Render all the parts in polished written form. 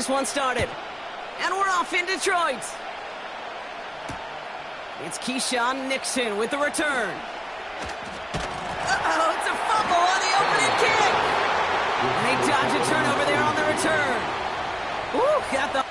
this one started. And we're off in Detroit. It's Keyshawn Nixon with the return. Uh-oh, it's a fumble on the opening kick. And they dodge a turnover there on the return. Woo, got the...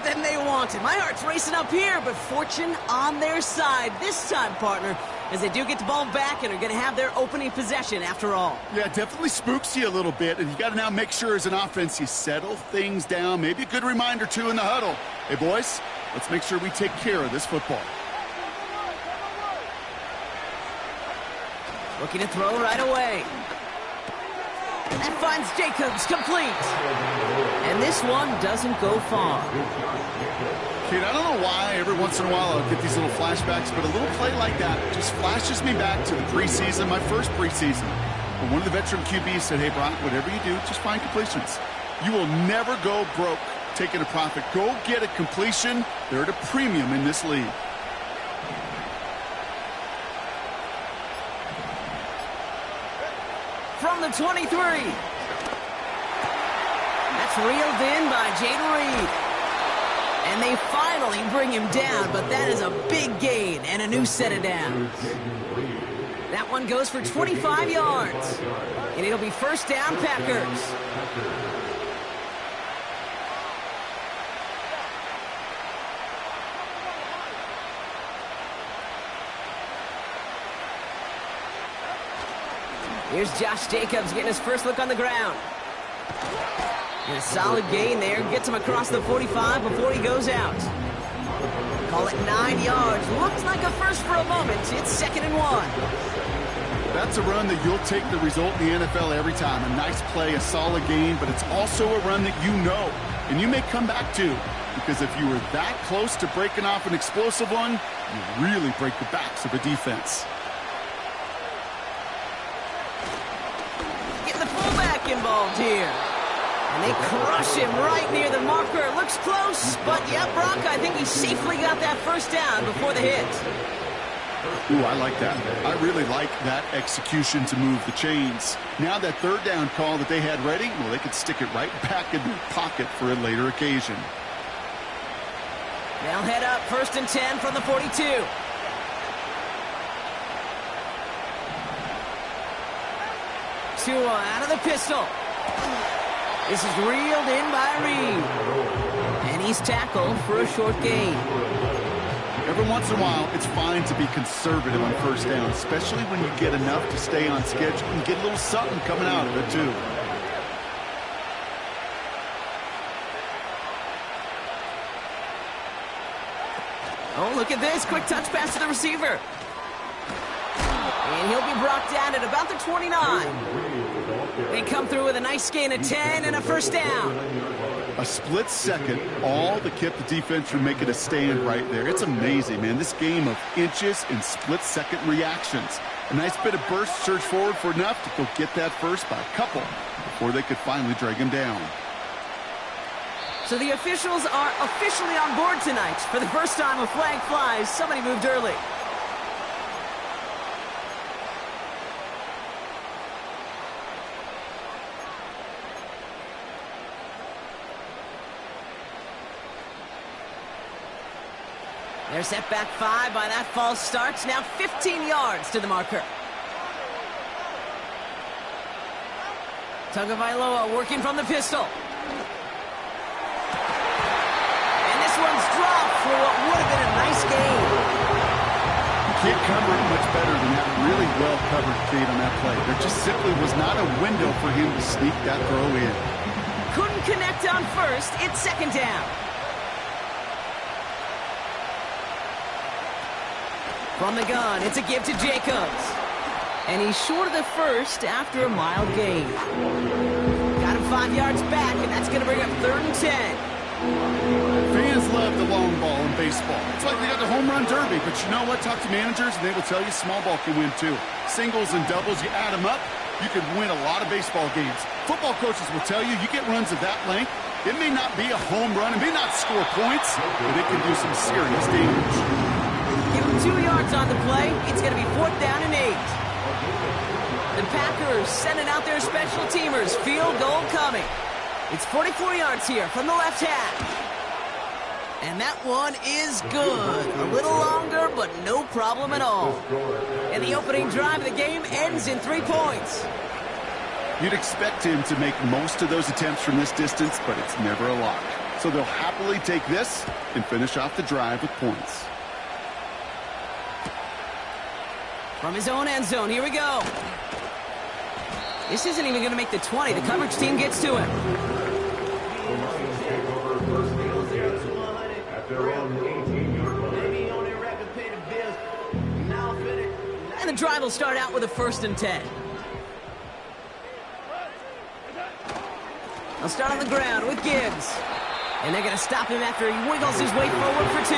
Than they wanted. My heart's racing up here, but fortune on their side this time, partner, as they do get the ball back and are going to have their opening possession after all. Yeah, definitely spooks you a little bit, and you got to now make sure as an offense you settle things down. Maybe a good reminder, too, in the huddle. Hey, boys, let's make sure we take care of this football. Looking to throw right away. That finds Jacobs complete. And this one doesn't go far. Kid, I don't know why every once in a while I'll get these little flashbacks, but a little play like that just flashes me back to the preseason, my first preseason. When one of the veteran QBs said, hey, Brock, whatever you do, just find completions. You will never go broke taking a profit. Go get a completion. They're at a premium in this league. From the 23. That's reeled in by Jayden Reed. And they finally bring him down, but that is a big gain and a new set of downs. That one goes for 25 yards. And it'll be first down, Packers. Here's Josh Jacobs getting his first look on the ground. And a solid gain there. Gets him across the 45 before he goes out. Call it 9 yards. Looks like a first for a moment. It's 2nd and 1. That's a run that you'll take the result in the NFL every time. A nice play, a solid gain, but it's also a run that you know, and you may come back to. Because if you were that close to breaking off an explosive one, you really break the backs of a defense. Getting the fullback involved here. And they crush him right near the marker. Looks close, but yeah, Brock, I think he safely got that first down before the hit. Ooh, I like that. I really like that execution to move the chains. Now that third down call that they had ready, well, they could stick it right back in their pocket for a later occasion. They'll head up 1st and 10 from the 42. Tua out of the pistol. This is reeled in by Reed. And he's tackled for a short gain. Every once in a while, it's fine to be conservative on first down, especially when you get enough to stay on schedule and get a little something coming out of it, too. Oh, look at this. Quick touch pass to the receiver. And he'll be brought down at about the 29. They come through with a nice gain of 10 and a first down. A split second, all that kept the defense from making a stand right there. It's amazing, man. This game of inches and split-second reactions. A nice bit of burst, surge forward for enough to go get that first by a couple before they could finally drag him down. So the officials are officially on board tonight. For the first time a flag flies, somebody moved early. They're set back 5 by that false start. Now 15 yards to the marker. Tagovailoa working from the pistol. And this one's dropped for what would have been a nice gain. You can't cover it much better than that really well-covered feed on that play. There just simply was not a window for him to sneak that throw in. Couldn't connect on first. It's 2nd down. From the gun, it's a give to Jacobs. And he's short of the first after a mild gain. Got him 5 yards back, and that's going to bring up 3rd and 10. Fans love the long ball in baseball. It's like they got the home run derby, but you know what? Talk to managers, and they will tell you small ball can win too. Singles and doubles, you add them up, you can win a lot of baseball games. Football coaches will tell you get runs of that length. It may not be a home run, it may not score points, but it can do some serious damage. Give him 2 yards on the play. It's going to be 4th down and 8. The Packers sending out their special teamers. Field goal coming. It's 44 yards here from the left hash. And that one is good. A little longer, but no problem at all. And the opening drive of the game ends in 3 points. You'd expect him to make most of those attempts from this distance, but it's never a lock. So they'll happily take this and finish off the drive with points. From his own end zone, here we go. This isn't even going to make the 20. The coverage team gets to him. And the drive will start out with a 1st and 10. They'll start on the ground with Gibbs. And they're going to stop him after he wiggles his way forward for 2.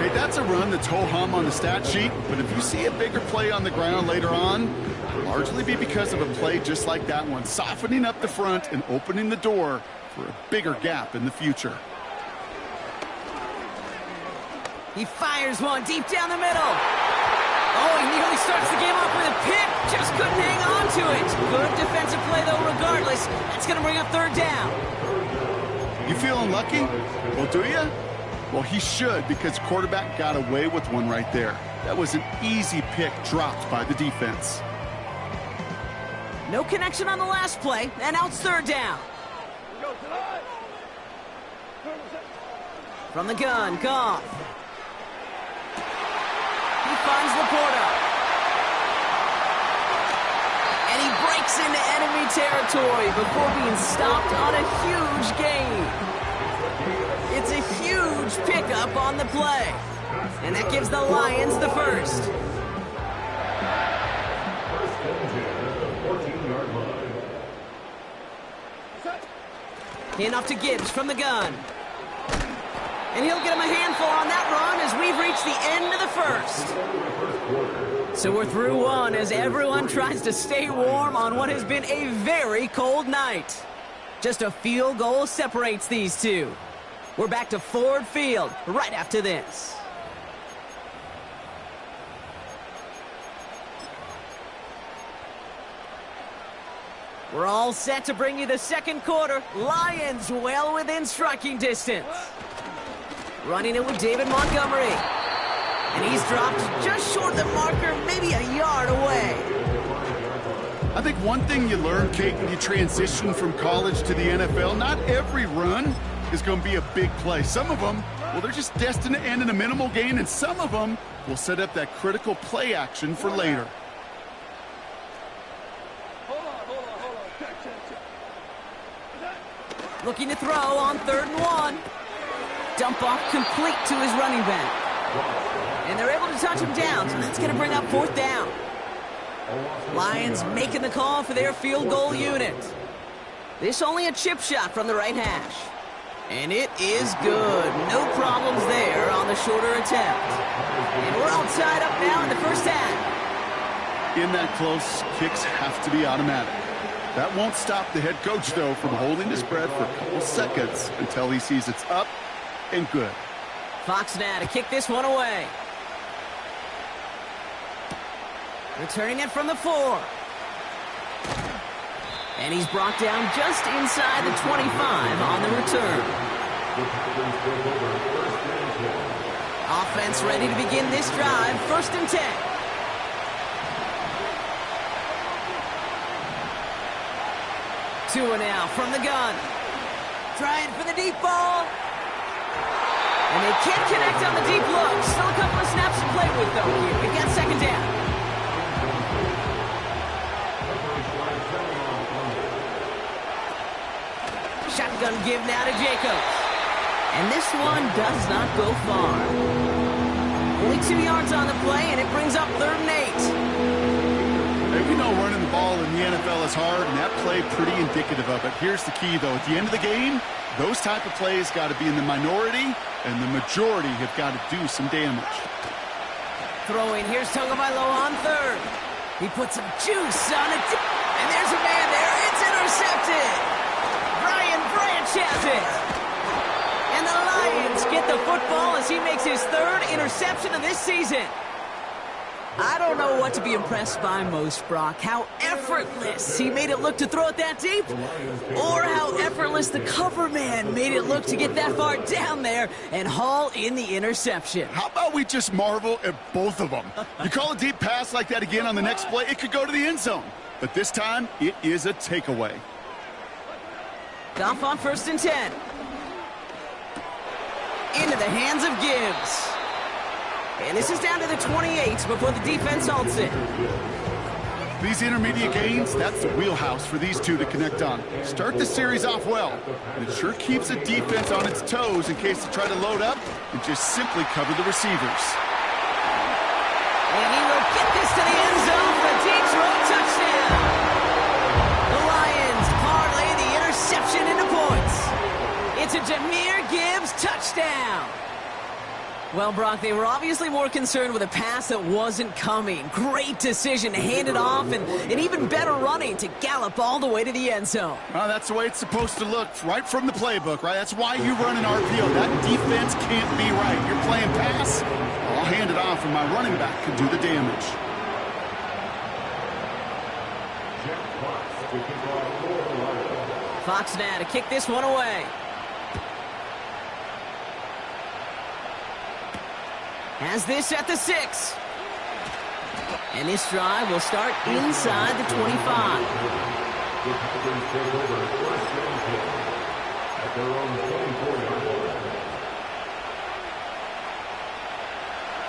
Hey, that's a run that's ho-hum on the stat sheet, but if you see a bigger play on the ground later on, it'll largely be because of a play just like that one, softening up the front and opening the door for a bigger gap in the future. He fires one deep down the middle. Oh, he nearly starts the game off with a pick. Just couldn't hang on to it. Good defensive play, though, regardless. That's going to bring up 3rd down. You feeling lucky? Well, do you? Well, he should, because quarterback got away with one right there. That was an easy pick dropped by the defense. No connection on the last play, and now it's 3rd down. From the gun, Goff. He finds Laporta. And he breaks into enemy territory before being stopped on a huge gain. It's a huge pickup on the play. And that gives the Lions the 1st. Hand off to Gibbs from the gun. And he'll get him a handful on that run as we've reached the end of the 1st. So we're through one as everyone tries to stay warm on what has been a very cold night. Just a field goal separates these two. We're back to Ford Field right after this. We're all set to bring you the 2nd quarter. Lions well within striking distance. Running it with David Montgomery. And he's dropped just short of the marker, maybe a yard away. I think one thing you learn, Kate, when you transition from college to the NFL, not every run is going to be a big play. Some of them, well, they're just destined to end in a minimal gain, and some of them will set up that critical play action for later. Looking to throw on 3rd and 1. Dump off complete to his running back. And they're able to touch him down, so that's going to bring up 4th down. Lions making the call for their field goal unit. This only a chip shot from the right hash. And it is good. No problems there on the shorter attempt. And we're all tied up now in the 1st half. In that close, kicks have to be automatic. That won't stop the head coach, though, from holding his breath for a couple seconds until he sees it's up and good. Fox now to kick this one away. Returning it from the 4. And he's brought down just inside the 25 on the return. Offense ready to begin this drive. 1st and 10. Tua now from the gun. Trying for the deep ball. And they can't connect on the deep look. Still a couple of snaps to play with, though, here. We've got 2nd down. Shotgun give now to Jacobs. And this one does not go far. Only 2 yards on the play, and it brings up 3rd and 8. We know running the ball in the NFL is hard, and that play pretty indicative of it. Here's the key, though. At the end of the game, those type of plays got to be in the minority, and the majority have got to do some damage. Throwing, here's Tagovailoa on third. He puts some juice on it, and there's a man there. It's intercepted. Brian Branch has it. And the Lions get the football as he makes his third interception of this season. I don't know what to be impressed by most, Brock. How effortless he made it look to throw it that deep, or how effortless the cover man made it look to get that far down there and haul in the interception. How about we just marvel at both of them? You call a deep pass like that again on the next play, it could go to the end zone. But this time, it is a takeaway. Goff on 1st and 10. Into the hands of Gibbs. And this is down to the 28 before the defense halts it. These intermediate gains, that's the wheelhouse for these two to connect on. Start the series off well. And it sure keeps the defense on its toes in case they try to load up and just simply cover the receivers. And he will get this to the end zone for a deep throw touchdown. The Lions parlay the interception into points. It's a Jahmyr Gibbs touchdown. Well, Brock, they were obviously more concerned with a pass that wasn't coming. Great decision to hand it off, and even better running to gallop all the way to the end zone. Well, that's the way it's supposed to look, right from the playbook, right? That's why you run an RPO. That defense can't be right. You're playing pass, I'll hand it off, and my running back can do the damage. Fox now to kick this one away. Has this at the 6. And this drive will start inside the 25.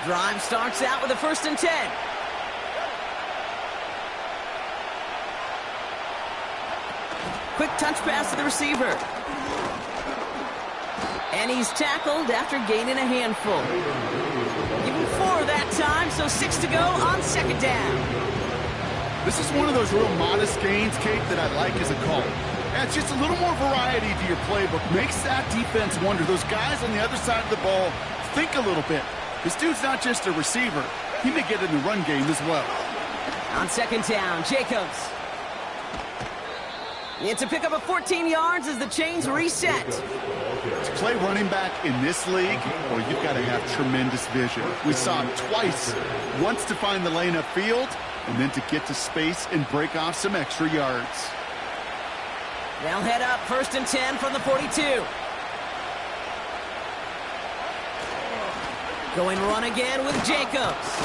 Drive starts out with a 1st and 10. Quick touch pass to the receiver. And he's tackled after gaining a handful. Give him 4 that time, so 6 to go on 2nd down. This is one of those real modest gains, Kate, that I like as a call. Yeah, it's just a little more variety to your playbook. Makes that defense wonder. Those guys on the other side of the ball think a little bit. This dude's not just a receiver. He may get in the run game as well. On 2nd down, Jacobs. It's a pickup of 14 yards as the chains reset. To play running back in this league, well, you've got to have tremendous vision. We saw him twice. Once to find the lane upfield, and then to get to space and break off some extra yards. They'll head up 1st and 10 from the 42. Going run again with Jacobs.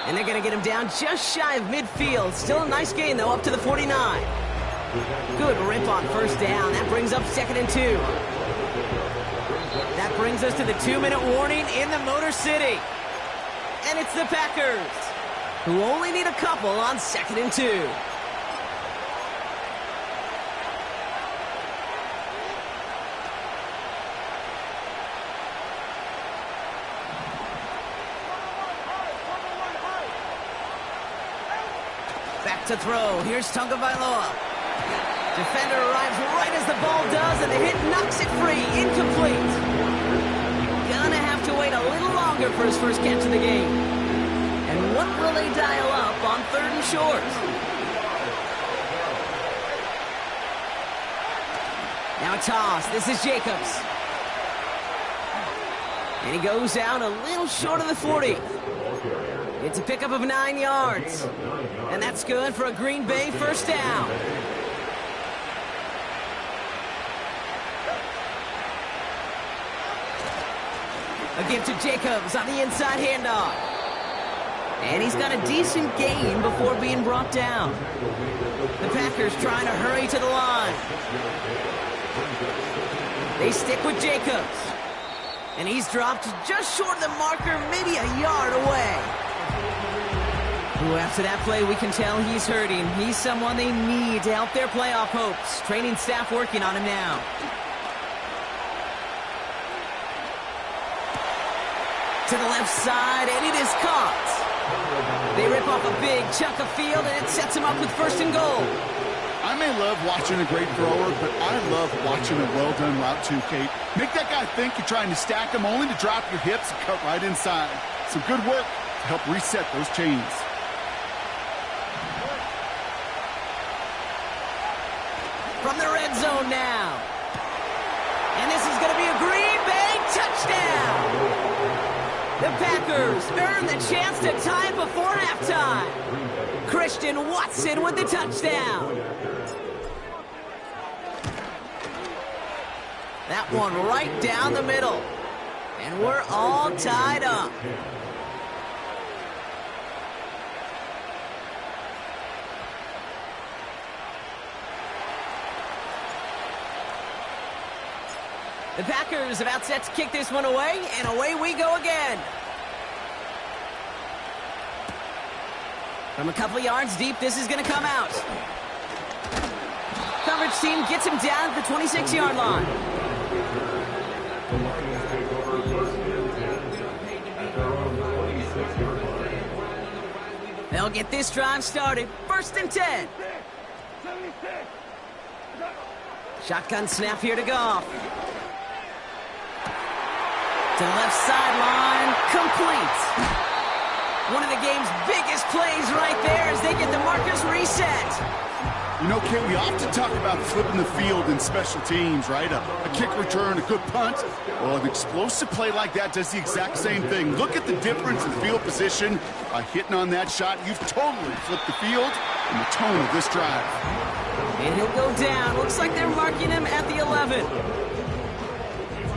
And they're going to get him down just shy of midfield. Still a nice gain, though, up to the 49. Good rip on 1st down. That brings up 2nd and 2. That brings us to the 2-minute warning in the Motor City. And it's the Packers, who only need a couple on 2nd and 2. Back to throw. Here's Tagovailoa. Defender arrives right as the ball does, and the hit knocks it free. Incomplete. Gonna have to wait a little longer for his first catch of the game. And what will they dial up on 3rd and short? Now a toss. This is Jacobs. And he goes out a little short of the 40. It's a pickup of 9 yards. And that's good for a Green Bay 1st down. A give to Jacobs on the inside handoff. And he's got a decent gain before being brought down. The Packers trying to hurry to the line. They stick with Jacobs. And he's dropped just short of the marker, maybe a yard away. Ooh, after that play, we can tell he's hurting. He's someone they need to help their playoff hopes. Training staff working on him now. To the left side, and it is caught. They rip off a big chunk of field, and it sets them up with first and goal. I may love watching a great thrower, but I love watching a well-done route too, Kate. Make that guy think you're trying to stack him, only to drop your hips and cut right inside. Some good work to help reset those chains. From the red zone now. And this is going to be a Green Bay touchdown. The Packers earn the chance to tie before halftime. Christian Watson with the touchdown. That one right down the middle. And we're all tied up. The Packers about set to kick this one away, and away we go again. From a couple yards deep, this is going to come out. Coverage team gets him down at the 26-yard line. They'll get this drive started. First and 10. Shotgun snap here to Goff. To the left sideline, complete. One of the game's biggest plays right there as they get the markers reset. You know, Kate, we often talk about flipping the field in special teams, right? A kick return, a good punt. Well, an explosive play like that does the exact same thing. Look at the difference in field position by hitting on that shot. You've totally flipped the field and the tone of this drive. And he'll go down. Looks like they're marking him at the 11.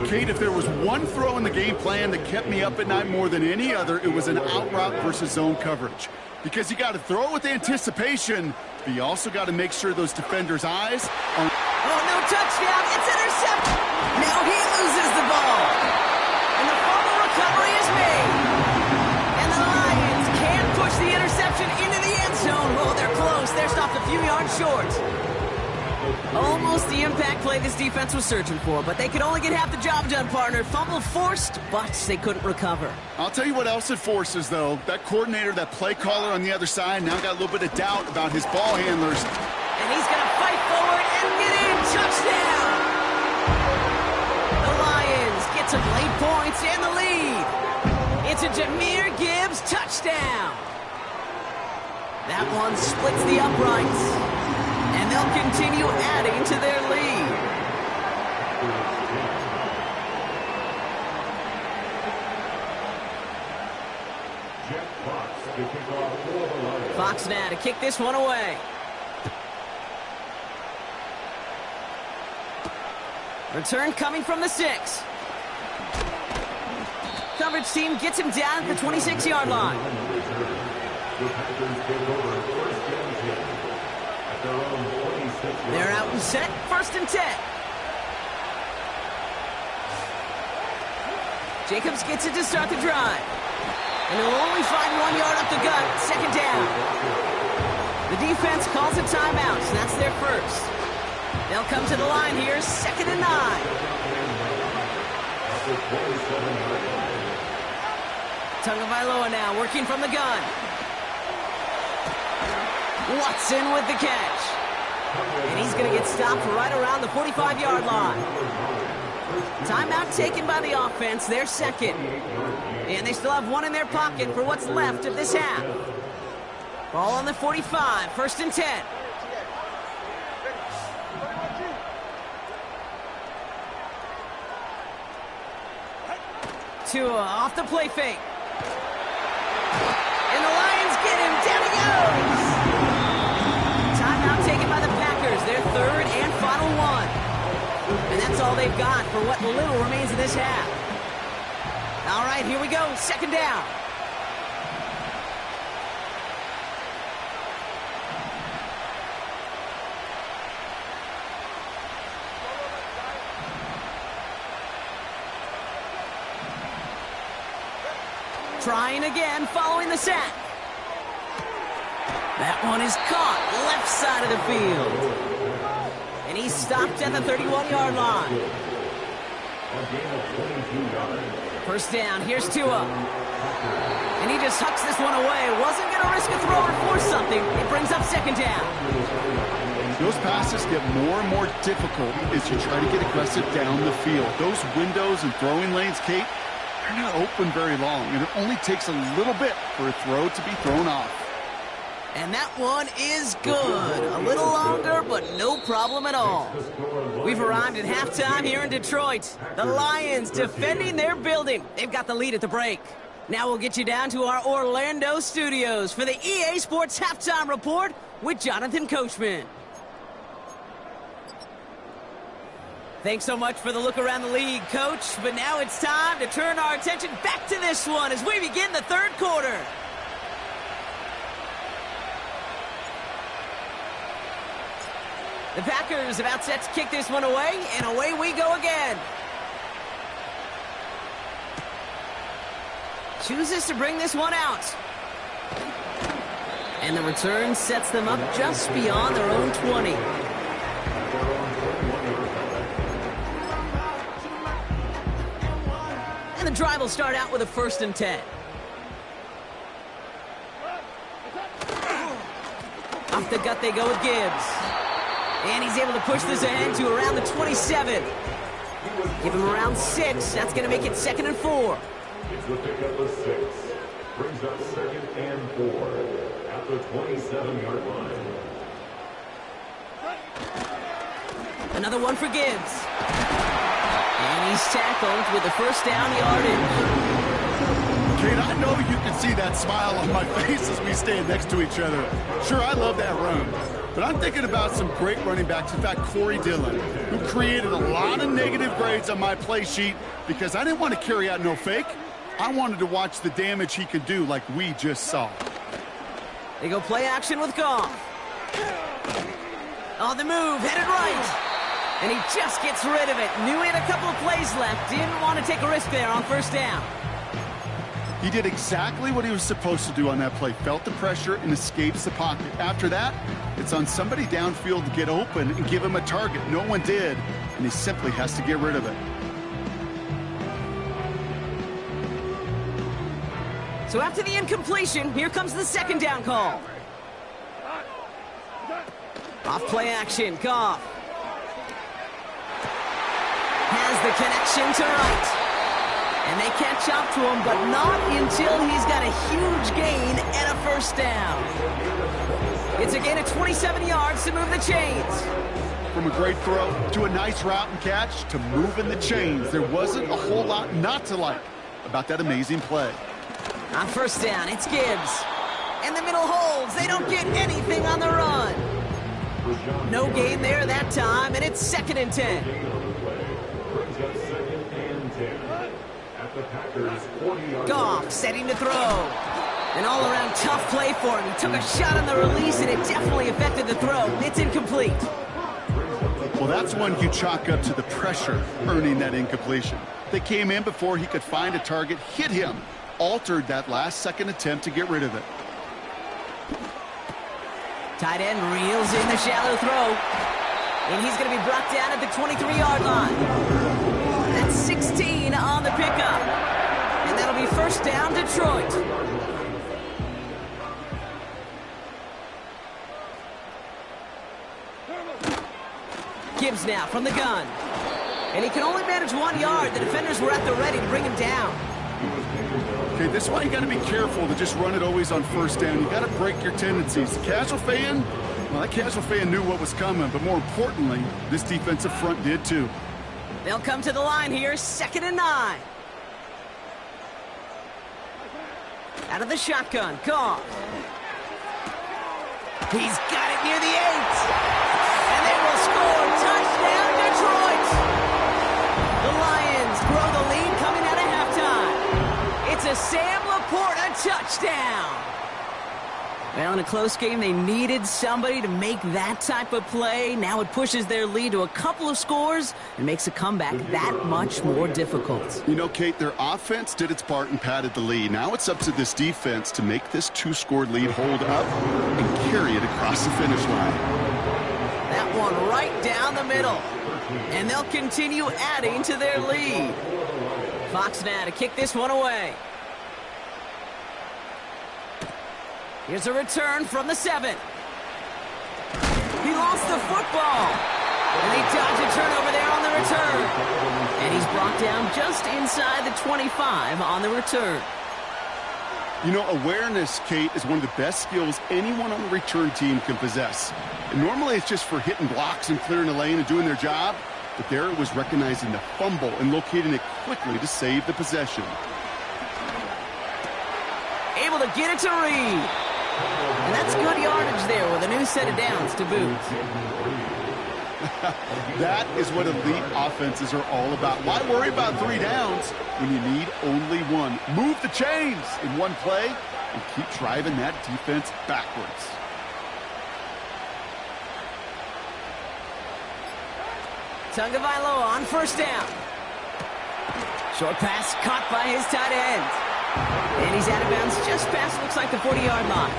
Kate, if there was one throw in the game plan that kept me up at night more than any other, it was an out route versus zone coverage. Because you got to throw it with anticipation, but you also got to make sure those defenders' eyes are... Oh, no touchdown. It's intercepted. Now he loses the ball. And the fumble recovery is made. And the Lions can't push the interception into the end zone. Oh, they're close. They're stopped a few yards short. Almost the impact play this defense was searching for, but they could only get half the job done, partner. Fumble forced, but they couldn't recover. I'll tell you what else it forces, though. That coordinator, that play caller on the other side, now got a little bit of doubt about his ball handlers. And he's going to fight forward and get in. Touchdown! The Lions get some late points and the lead. It's a Jahmyr Gibbs touchdown. That one splits the uprights. And they'll continue adding to their lead. Fox now to kick this one away. Return coming from the 6. Coverage team gets him down at the 26-yard line. They're out and set. First and 10. Jacobs gets it to start the drive. And he'll only find 1 yard up the gut. Second down. The defense calls a timeout, so that's their first. They'll come to the line here. Second and 9. Tagovailoa now working from the gun. Watson with the catch. And he's going to get stopped right around the 45-yard line. Timeout taken by the offense, their second. And they still have one in their pocket for what's left of this half. Ball on the 45, first and 10. Tua off the play fake. And the Lions get him, down he goes! Timeout taken by the Packers, their third and final one. And that's all they've got for what little remains of this half. All right, here we go, second down. Trying again, following the sack. That one is caught, left side of the field. And he's stopped at the 31-yard line. First down, here's Tua. And he just hucks this one away. Wasn't going to risk a throw or force something. It brings up second down. Those passes get more and more difficult as you try to get aggressive down the field. Those windows and throwing lanes, Kate, they're not open very long, and it only takes a little bit for a throw to be thrown off. And that one is good. A little longer, but no problem at all. We've arrived at halftime here in Detroit. The Lions defending their building. They've got the lead at the break. Now we'll get you down to our Orlando studios for the EA Sports Halftime Report with Jonathan Coachman. Thanks so much for the look around the league, Coach. But now it's time to turn our attention back to this one as we begin the third quarter. The Packers about set to kick this one away, and away we go again. Chooses to bring this one out. And the return sets them up just beyond their own 20. And the drive will start out with a 1st and 10. Off the gut they go with Gibbs. And he's able to push this ahead to around the 27. Give him around 6. That's going to make it 2nd and 4. It's the pickup of 6. Brings up 2nd and 4 at the 27-yard line. Another one for Gibbs. And he's tackled with the 1st down yardage. Kate, I know you can see that smile on my face as we stand next to each other. Sure, I love that run. But I'm thinking about some great running backs. In fact, Corey Dillon, who created a lot of negative grades on my play sheet because I didn't want to carry out no fake. I wanted to watch the damage he could do like we just saw. They go play action with Goff. On the move, headed right. And he just gets rid of it. Knew he had a couple of plays left. Didn't want to take a risk there on 1st down. He did exactly what he was supposed to do on that play. Felt the pressure and escapes the pocket. After that, it's on somebody downfield to get open and give him a target. No one did, and he simply has to get rid of it. So after the incompletion, here comes the 2nd down call. Off play action, Goff. Has the connection to right. And they catch up to him, but not until he's got a huge gain and a 1st down. It's a gain of 27 yards to move the chains. From a great throw to a nice route and catch to moving the chains, there wasn't a whole lot not to like about that amazing play. On 1st down, it's Gibbs. And the middle holds. They don't get anything on the run. No gain there that time, and it's 2nd and 10. Goff setting to throw. An all-around tough play for him. He took a shot on the release, and it definitely affected the throw. It's incomplete. Well, that's one you chalk up to the pressure earning that incompletion. They came in before he could find a target, hit him, altered that last-second attempt to get rid of it. Tight end reels in the shallow throw. And he's going to be brought down at the 23-yard line. That's 16 on the pickup. And that'll be 1st down, Detroit. Gibbs now from the gun. And he can only manage 1 yard. The defenders were at the ready to bring him down. Okay, this is why you got to be careful to just run it always on 1st down. You got to break your tendencies. The casual fan, well, that casual fan knew what was coming, but more importantly, this defensive front did too. They'll come to the line here, 2nd and 9. Out of the shotgun, Goff. He's got it near the 8. And they will score. Touchdown, Detroit. The Lions grow the lead coming out of halftime. It's a Sam Laporta touchdown. Well, in a close game, they needed somebody to make that type of play. Now it pushes their lead to a couple of scores and makes a comeback that much more difficult. You know, Kate, their offense did its part and padded the lead. Now it's up to this defense to make this 2-score lead hold up and carry it across the finish line. That one right down the middle. And they'll continue adding to their lead. Fox now to kick this one away. Here's a return from the 7. He lost the football. And they dodge a turnover there on the return. And he's brought down just inside the 25 on the return. You know, awareness, Kate, is one of the best skills anyone on the return team can possess. And normally it's just for hitting blocks and clearing a lane and doing their job. But there it was recognizing the fumble and locating it quickly to save the possession. Able to get it to Reed. And that's good yardage there with a new set of downs to boot. That is what elite offenses are all about. Why worry about 3 downs when you need only 1? Move the chains in one play and keep driving that defense backwards. Tagovailoa on first down. Short pass caught by his tight end. And he's out of bounds just past, looks like, the 40-yard line.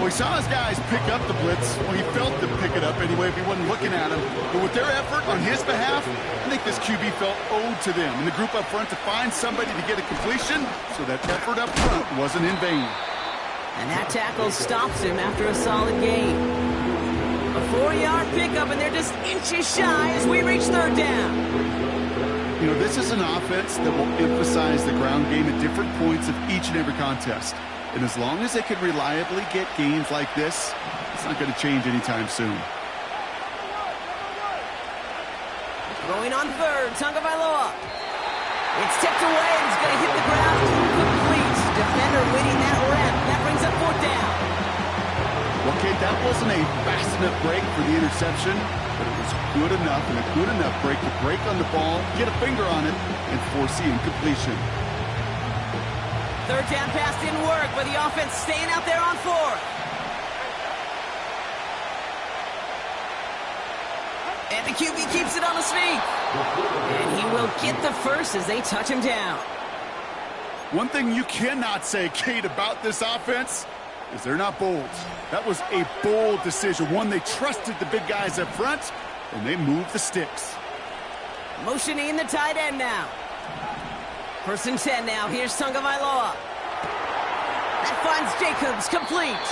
Well, he saw his guys pick up the blitz. Well, he felt them pick it up anyway if he wasn't looking at him. But with their effort on his behalf, I think this QB felt owed to them and the group up front to find somebody to get a completion, so that effort up front wasn't in vain. And that tackle stops him after a solid gain. A 4-yard pickup, and they're just inches shy as we reach third down. You know, this is an offense that will emphasize the ground game at different points of each and every contest. And as long as they can reliably get gains like this, it's not going to change anytime soon. Throwing on third, Tagovailoa. It's tipped away, and it's going to hit the ground. Complete. Defender winning that rep. That brings up fourth down. Well, Kate, that wasn't a fast enough break for the interception, but it was good enough and a good enough break to break on the ball, get a finger on it, and force the incompletion. Third down pass didn't work, but the offense staying out there on fourth. And the QB keeps it on the sneak. And he will get the first as they touch him down. One thing you cannot say, Kate, about this offense is they're not bold. That was a bold decision, one they trusted the big guys up front, and they moved the sticks. Motioning the tight end now. First and 10 now. Here's Tagovailoa. That finds Jacobs complete.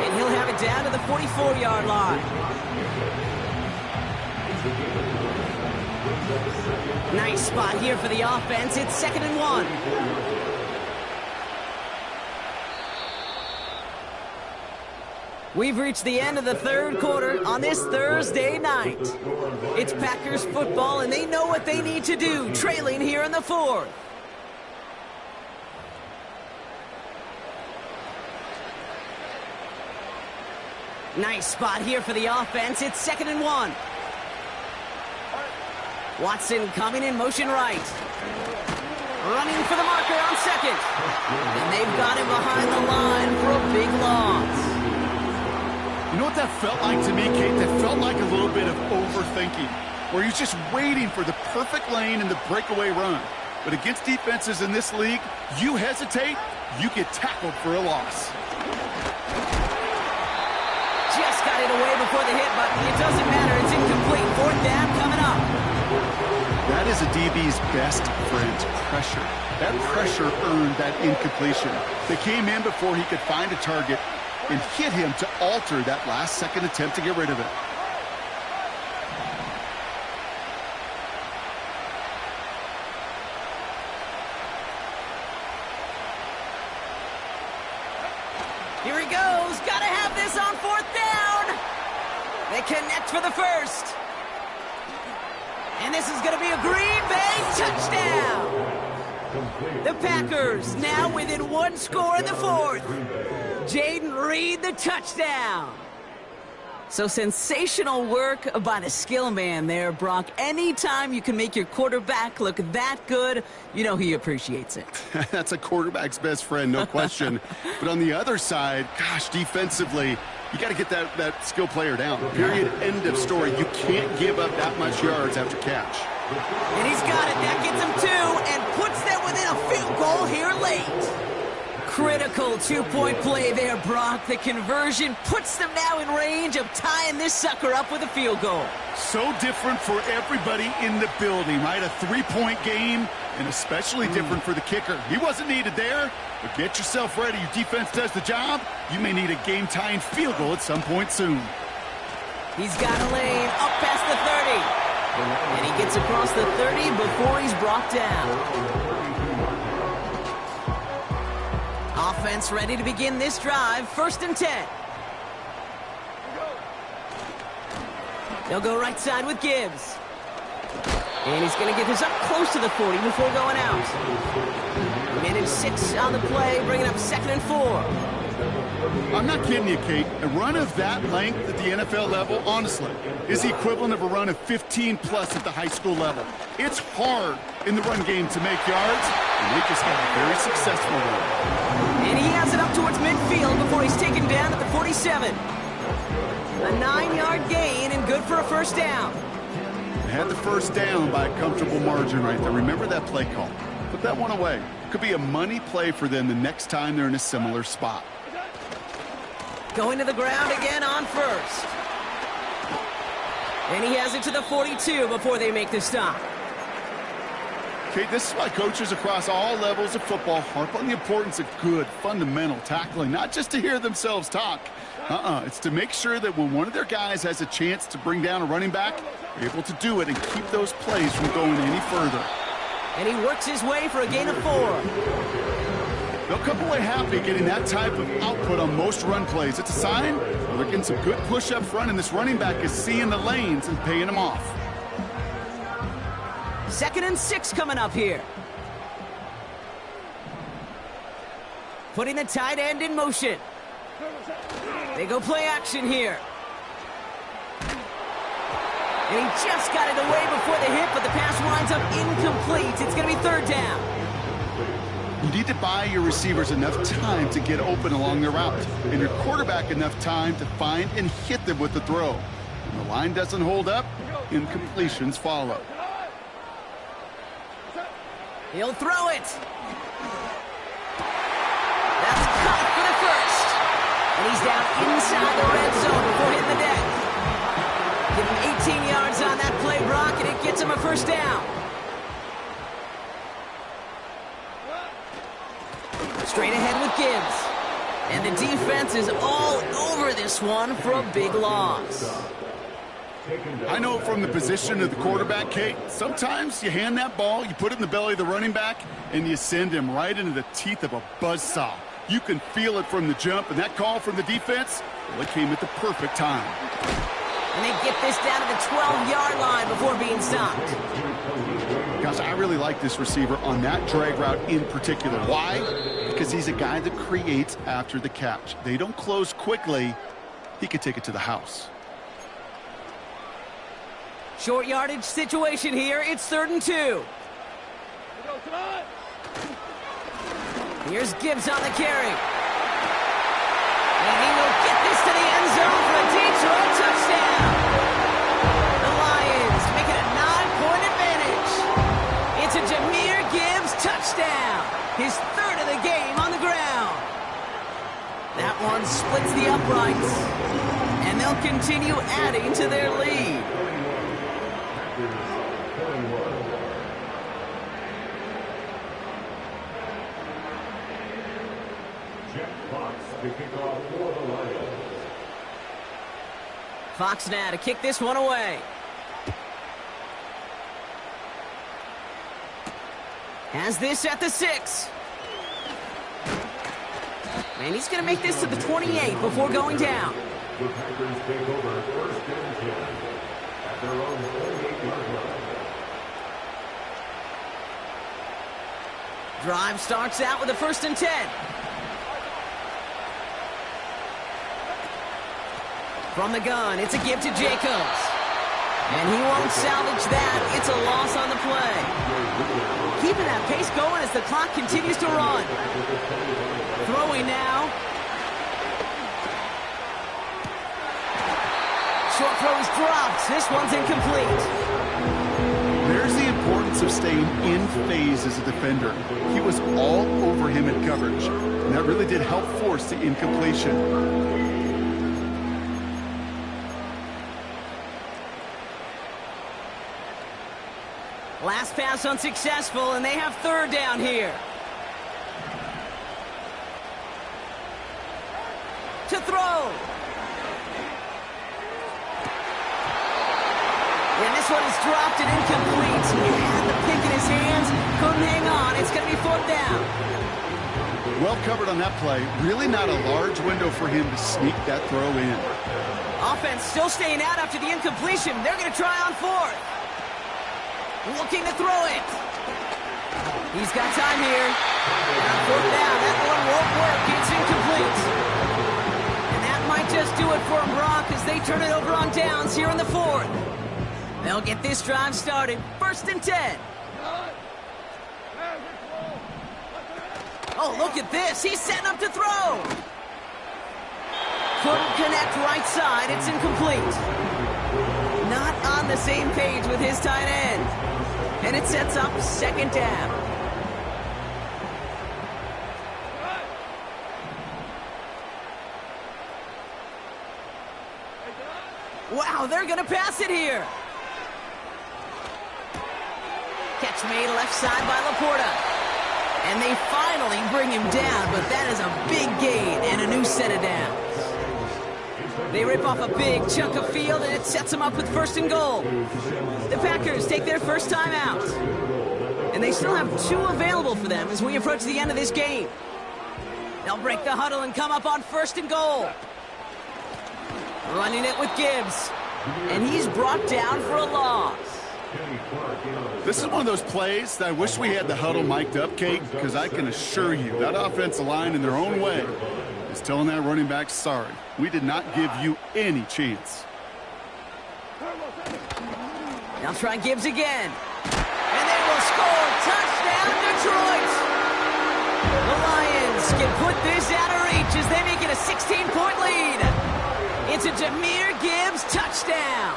And he'll have it down to the 44-yard line. Nice spot here for the offense. It's 2nd and 1. We've reached the end of the third quarter on this Thursday night. It's Packers football, and they know what they need to do, trailing here in the fourth. Nice spot here for the offense. It's 2nd and 1. Watson coming in motion right. Running for the marker on second. And they've got him behind the line for a big loss. You know what that felt like to me, Kate? That felt like a little bit of overthinking, where he's just waiting for the perfect lane and the breakaway run. But against defenses in this league, you hesitate, you get tackled for a loss. Just got it away before the hit button. It doesn't matter. It's incomplete. Fourth down coming up. That is a DB's best friend, pressure. That pressure earned that incompletion. They came in before he could find a target and hit him to alter that last-second attempt to get rid of it. Here he goes. Gotta have this on fourth down. They connect for the first. And this is going to be a Green Bay touchdown. The Packers now within one score in the fourth. Jayden Reed, the touchdown. So sensational work by the skill man there, Brock. Anytime you can make your quarterback look that good, you know he appreciates it. That's a quarterback's best friend, no question. But on the other side, gosh, defensively, you got to get that skill player down. Period, end of story. You can't give up that much yards after catch. And he's got it. That gets him 2 and puts them within a field goal here late. Critical two-point play there, Brock. The conversion puts them now in range of tying this sucker up with a field goal. So different for everybody in the building, right? A three-point game, and especially different for the kicker. He wasn't needed there, but get yourself ready. Your defense does the job. You may need a game-tying field goal at some point soon. He's got a lane up past the 30. And he gets across the 30 before he's brought down. Offense ready to begin this drive. 1st and 10. They'll go right side with Gibbs. And he's going to get this up close to the 40 before going out. 1:06 on the play, bringing up 2nd and 4. I'm not kidding you, Kate. A run of that length at the NFL level, honestly, is the equivalent of a run of 15-plus at the high school level. It's hard in the run game to make yards, and they just got a very successful one. And he has it up towards midfield before he's taken down at the 47. A 9-yard gain and good for a 1st down. They had the 1st down by a comfortable margin right there. Remember that play call. Put that one away. Could be a money play for them the next time they're in a similar spot. Going to the ground again on 1st. And he has it to the 42 before they make the stop. Okay, this is why coaches across all levels of football harp on the importance of good, fundamental tackling, not just to hear themselves talk. It's to make sure that when one of their guys has a chance to bring down a running back, they're able to do it and keep those plays from going any further. And he works his way for a gain of 4. They'll come away happy getting that type of output on most run plays. It's a sign they're getting some good push up front, and this running back is seeing the lanes and paying them off. 2nd and 6 coming up here. Putting the tight end in motion. They go play action here. And he just got it away before the hit, but the pass winds up incomplete. It's going to be 3rd down. You need to buy your receivers enough time to get open along their route, and your quarterback enough time to find and hit them with the throw. When the line doesn't hold up, incompletions follow. He'll throw it. That's caught for the 1st. And he's down inside the red zone before hitting the deck. Give him 18 yards on that play, Brock, and it gets him a 1st down. Straight ahead with Gibbs. And the defense is all over this one for a big loss. I know from the position of the quarterback, Kate, sometimes you hand that ball, you put it in the belly of the running back, and you send him right into the teeth of a buzzsaw. You can feel it from the jump, and that call from the defense, well, it came at the perfect time. And they get this down to the 12-yard line before being stopped. Gosh, I really like this receiver on that drag route in particular. Why? Because he's a guy that creates after the catch. They don't close quickly. He could take it to the house. Short yardage situation here. It's 3rd and 2. Here's Gibbs on the carry. And he will get this to the end zone for a deep throw touchdown. The Lions make it a 9-point advantage. It's a Jahmyr Gibbs touchdown. His 3rd of the game on the ground. That one splits the uprights. And they'll continue adding to their lead. Fox now to kick this one away. Has this at the 6. And he's going to make this to the 28 before going down. The Packers take over 1st and 10 at their own 28-yard line. Drive starts out with a 1st and 10. From the gun, it's a give to Jacobs. And he won't salvage that. It's a loss on the play. Keeping that pace going as the clock continues to run. Throwing now. Short throw is dropped. This one's incomplete. There's the importance of staying in phase as a defender. He was all over him in coverage, and that really did help force the incompletion. Last pass unsuccessful, and they have third down here. To throw. And this one is dropped and incomplete. He had the pick in his hands, couldn't hang on. It's going to be fourth down. Well covered on that play. Really not a large window for him to sneak that throw in. Offense still staying out after the incompletion. They're going to try on fourth. Looking to throw it. He's got time here. And on fourth down, that one won't work. It's incomplete. And that might just do it for him, Brock, as they turn it over on downs here in the fourth. They'll get this drive started. 1st and 10. Oh, look at this. He's setting up to throw. Couldn't connect right side. It's incomplete. Not on the same page with his tight end. And it sets up 2nd down. Wow, they're going to pass it here. Catch made left side by Laporta. And they finally bring him down, but that is a big gain and a new set of downs. They rip off a big chunk of field, and it sets them up with 1st and goal. The Packers take their first time out. And they still have 2 available for them as we approach the end of this game. They'll break the huddle and come up on 1st and goal. Running it with Gibbs. And he's brought down for a loss. This is one of those plays that I wish we had the huddle mic'd up, Kate, because I can assure you that offensive line in their own way is telling that running back, sorry, we did not give you any chance. Now try Gibbs again. And they will score. Touchdown, Detroit. The Lions can put this out of reach as they make it a 16-point lead. It's a Jahmyr Gibbs touchdown.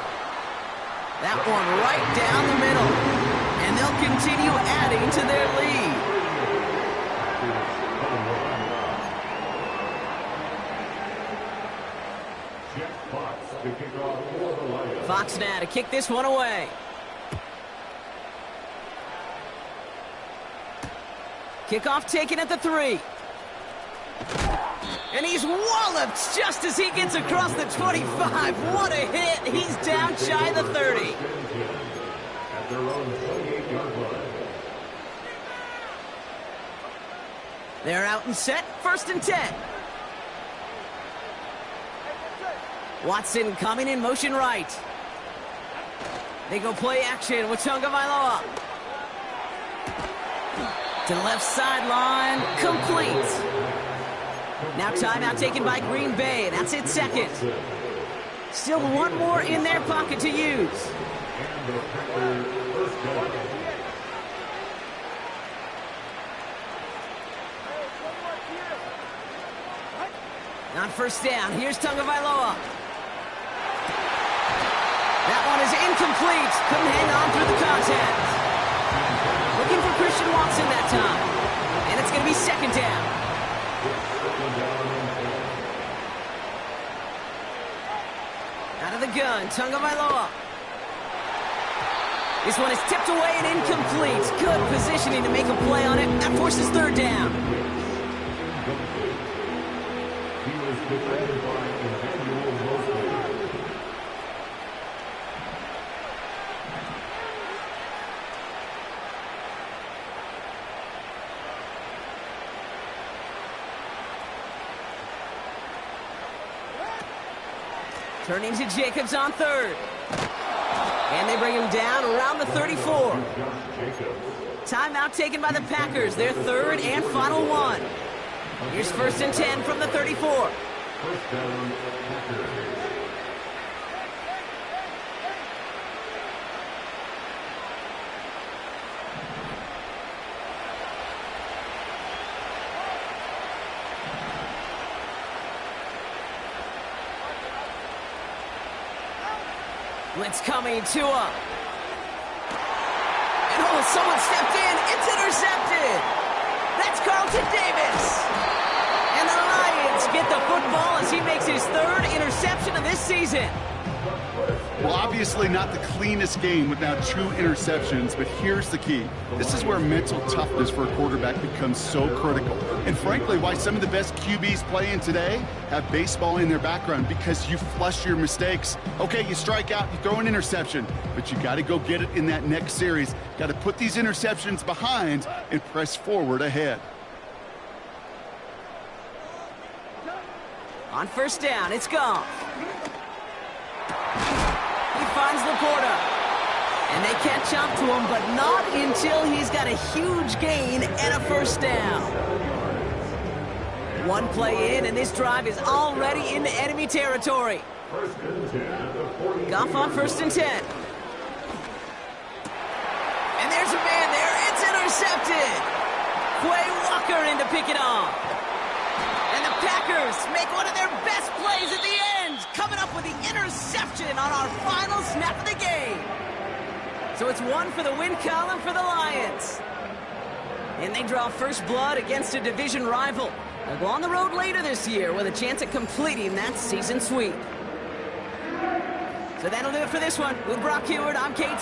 That one right down the middle. And they'll continue adding to their lead. Fox now to kick this one away. Kickoff taken at the 3. And he's walloped just as he gets across the 25. What a hit. He's down shy of the 30. They're out and set. 1st and 10. Watson coming in motion right. They go play action with Tagovailoa. To the left sideline, complete. Now timeout taken by Green Bay. That's its 2nd. Still one more in their pocket to use. On 1st down, here's Tagovailoa. That one is incomplete. Couldn't hang on through the contact. Looking for Christian Watson that time. And it's going to be 2nd down. Out of the gun, Tagovailoa. This one is tipped away and incomplete. Good positioning to make a play on it. That forces 3rd down. Defended by Emmanuel Mosley. Turning to Jacobs on 3rd. And they bring him down around the 34. Timeout taken by the Packers. Their 3rd and final one. Here's 1st and 10 from the 34. First down, Packers. Blitz coming, Tua. And someone stepped in. It's intercepted. That's Carlton Davis. And the Lions get the football as he makes his third interception of this season. Well, obviously not the cleanest game with now 2 interceptions, but here's the key. This is where mental toughness for a quarterback becomes so critical. And frankly, why some of the best QBs playing today have baseball in their background, because you flush your mistakes. Okay, you strike out, you throw an interception, but you got to go get it in that next series. Got to put these interceptions behind and press forward ahead. On first down, it's Goff. He finds Laporta. And they catch up to him, but not until he's got a huge gain and a first down. One play in, and this drive is already into enemy territory. Goff on first and 10. And there's a man there. It's intercepted. Quay Walker in to pick it off. And the Packers make one of their best plays at the end, coming up with the interception on our final snap of the game. So it's 1 for the win column for the Lions. And they draw first blood against a division rival. They'll go on the road later this year with a chance at completing that season sweep. So that'll do it for this one. With Brock Huard, I'm Kate